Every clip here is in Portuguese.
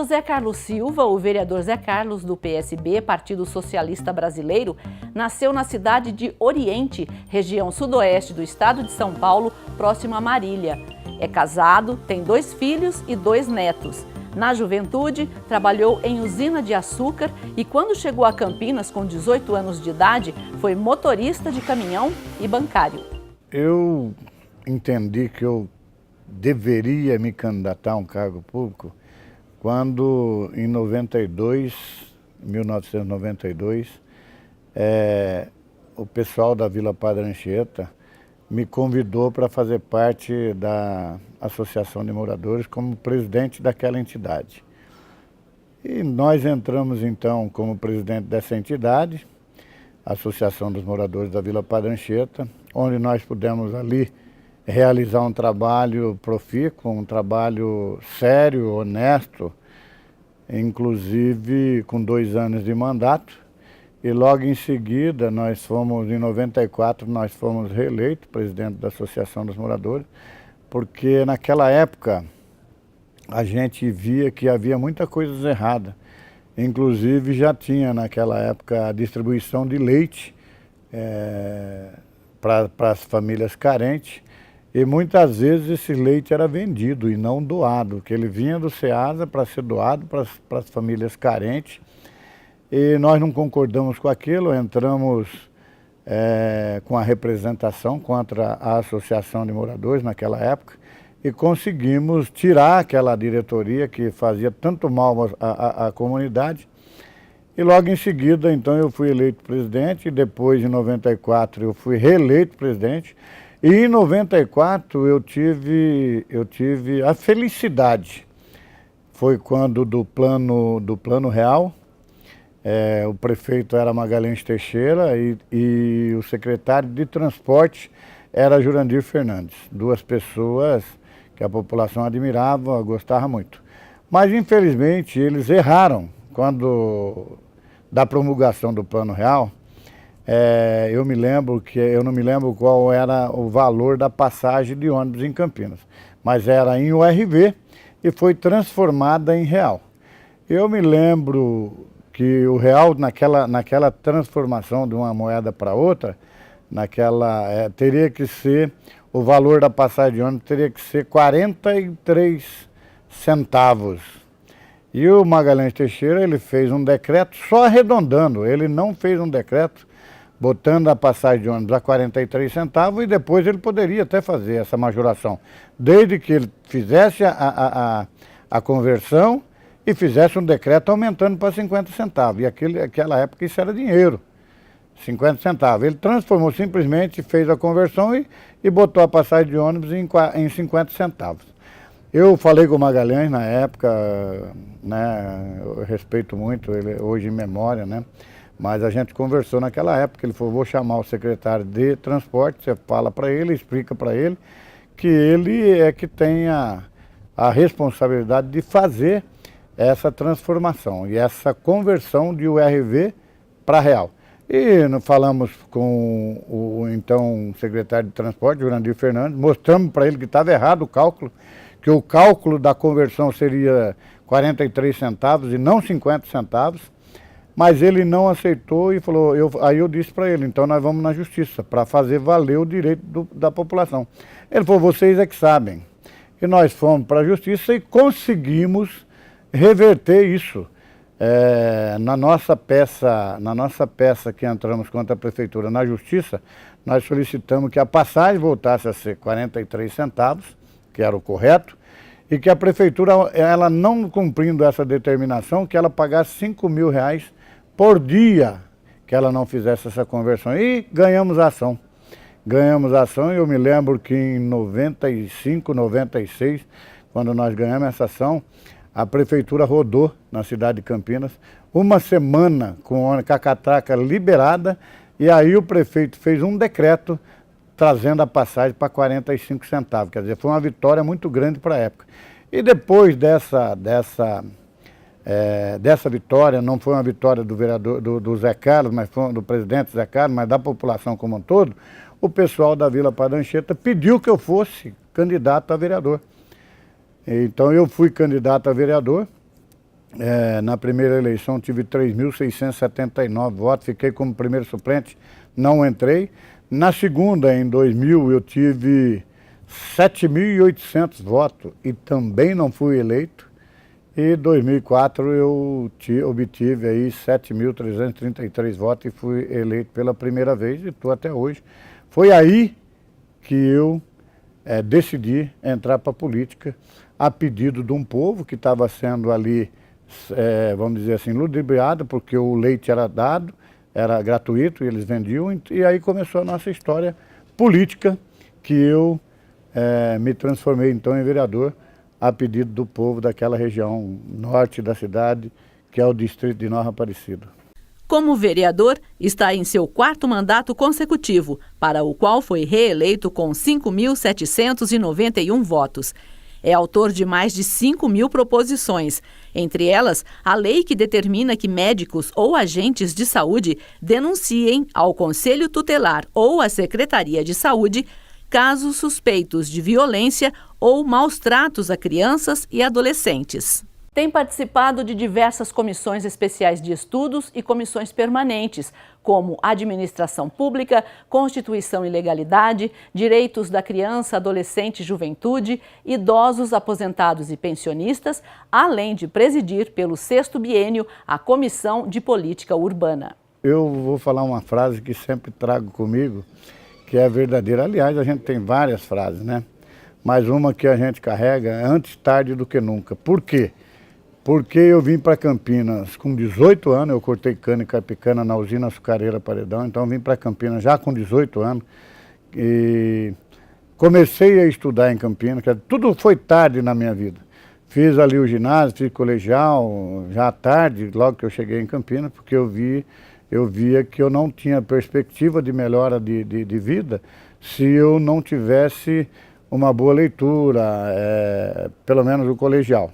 Zé Carlos Silva, o vereador Zé Carlos do PSB, Partido Socialista Brasileiro, nasceu na cidade de Oriente, região sudoeste do estado de São Paulo, próximo a Marília. É casado, tem 2 filhos e 2 netos. Na juventude, trabalhou em usina de açúcar e quando chegou a Campinas com 18 anos de idade, foi motorista de caminhão e bancário. Eu entendi que eu deveria me candidatar a um cargo público quando, em 1992, o pessoal da Vila Padre Anchieta me convidou para fazer parte da Associação de Moradores como presidente daquela entidade. E nós entramos, então, como presidente dessa entidade, a Associação dos Moradores da Vila Padre Anchieta, onde nós pudemos ali realizar um trabalho profícuo, um trabalho sério, honesto, inclusive com 2 anos de mandato. E logo em seguida, em 94, nós fomos reeleitos presidente da Associação dos Moradores, porque naquela época a gente via que havia muita coisa errada. Inclusive já tinha naquela época a distribuição de leite para as famílias carentes, e muitas vezes esse leite era vendido e não doado, que ele vinha do SEASA para ser doado para as famílias carentes. E nós não concordamos com aquilo, entramos com a representação contra a Associação de Moradores naquela época e conseguimos tirar aquela diretoria que fazia tanto mal à comunidade. E logo em seguida, então, eu fui eleito presidente, e depois, em 94, eu fui reeleito presidente. E em 94 eu tive a felicidade, foi quando do plano real, o prefeito era Magalhães Teixeira e o secretário de transporte era Jurandir Fernandes, 2 pessoas que a população admirava, gostava muito. Mas infelizmente eles erraram da promulgação do plano real. Eu não me lembro qual era o valor da passagem de ônibus em Campinas, mas era em URV e foi transformada em real. Eu me lembro que o real, naquela transformação de uma moeda para outra, teria que ser, o valor da passagem de ônibus teria que ser 43 centavos. E o Magalhães Teixeira, ele fez um decreto só arredondando, ele não fez um decreto botando a passagem de ônibus a 43 centavos, e depois ele poderia até fazer essa majoração, desde que ele fizesse a conversão e fizesse um decreto aumentando para 50 centavos. E aquela época isso era dinheiro, 50 centavos. Ele transformou, simplesmente fez a conversão e botou a passagem de ônibus em 50 centavos. Eu falei com o Magalhães na época, né, eu respeito muito ele hoje em memória, né? Mas a gente conversou naquela época, ele falou, vou chamar o secretário de transporte, você fala para ele, explica para ele, que ele é que tem a responsabilidade de fazer essa transformação e essa conversão de URV para real. E falamos com o então secretário de transporte, Jurandir Fernandes, mostramos para ele que estava errado o cálculo, que o cálculo da conversão seria 43 centavos e não 50 centavos, mas ele não aceitou e falou, aí eu disse para ele, então nós vamos na justiça para fazer valer o direito da população. Ele falou, vocês é que sabem. E nós fomos para a justiça e conseguimos reverter isso. Na nossa peça que entramos contra a prefeitura na justiça, nós solicitamos que a passagem voltasse a ser 43 centavos, que era o correto, e que a prefeitura, ela não cumprindo essa determinação, que ela pagasse R$5.000 por dia que ela não fizesse essa conversão. E ganhamos a ação. Ganhamos a ação, e eu me lembro que em 95, 96, quando nós ganhamos essa ação, a prefeitura rodou na cidade de Campinas uma semana com a catraca liberada, e aí o prefeito fez um decreto trazendo a passagem para 45 centavos. Quer dizer, foi uma vitória muito grande para a época. E depois dessa vitória, não foi uma vitória do vereador, do Zé Carlos, mas foi do presidente Zé Carlos, mas da população como um todo, o pessoal da Vila Padre Anchieta pediu que eu fosse candidato a vereador. Então eu fui candidato a vereador Na primeira eleição tive 3.679 votos, fiquei como primeiro suplente, não entrei. Na segunda, em 2000, eu tive 7.800 votos e também não fui eleito. E em 2004 eu obtive aí 7.333 votos e fui eleito pela primeira vez e estou até hoje. Foi aí que eu decidi entrar para a política a pedido de um povo que estava sendo ali, vamos dizer assim, ludibriado, porque o leite era dado, era gratuito e eles vendiam. E aí começou a nossa história política, que eu me transformei então em vereador a pedido do povo daquela região norte da cidade, que é o distrito de Nova Aparecida. Como vereador, está em seu 4º mandato consecutivo, para o qual foi reeleito com 5.791 votos. É autor de mais de 5.000 proposições, entre elas a lei que determina que médicos ou agentes de saúde denunciem ao Conselho Tutelar ou à Secretaria de Saúde casos suspeitos de violência ou maus-tratos a crianças e adolescentes. Tem participado de diversas comissões especiais de estudos e comissões permanentes, como Administração Pública, Constituição e Legalidade, Direitos da Criança, Adolescente e Juventude, Idosos, Aposentados e Pensionistas, além de presidir pelo 6º biênio a Comissão de Política Urbana. Eu vou falar uma frase que sempre trago comigo, que é verdadeira. Aliás, a gente tem várias frases, né? Mas uma que a gente carrega é antes tarde do que nunca. Por quê? Porque eu vim para Campinas com 18 anos, eu cortei cana e carpicana na usina açucareira Paredão, então eu vim para Campinas já com 18 anos e comecei a estudar em Campinas, tudo foi tarde na minha vida. Fiz ali o ginásio, fiz colegial, já à tarde, logo que eu cheguei em Campinas, porque eu via que eu não tinha perspectiva de melhora de vida se eu não tivesse uma boa leitura, pelo menos o colegial.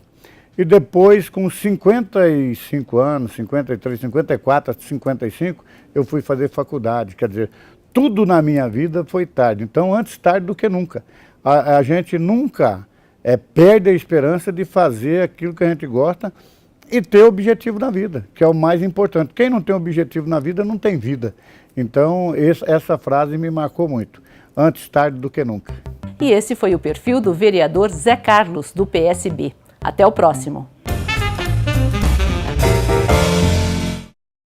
E depois, com 55 anos, 53, 54, 55, eu fui fazer faculdade. Quer dizer, tudo na minha vida foi tarde. Então, antes tarde do que nunca. A gente nunca perde a esperança de fazer aquilo que a gente gosta e ter objetivo na vida, que é o mais importante. Quem não tem objetivo na vida, não tem vida. Então, essa frase me marcou muito. Antes tarde do que nunca. E esse foi o perfil do vereador Zé Carlos, do PSB. Até o próximo.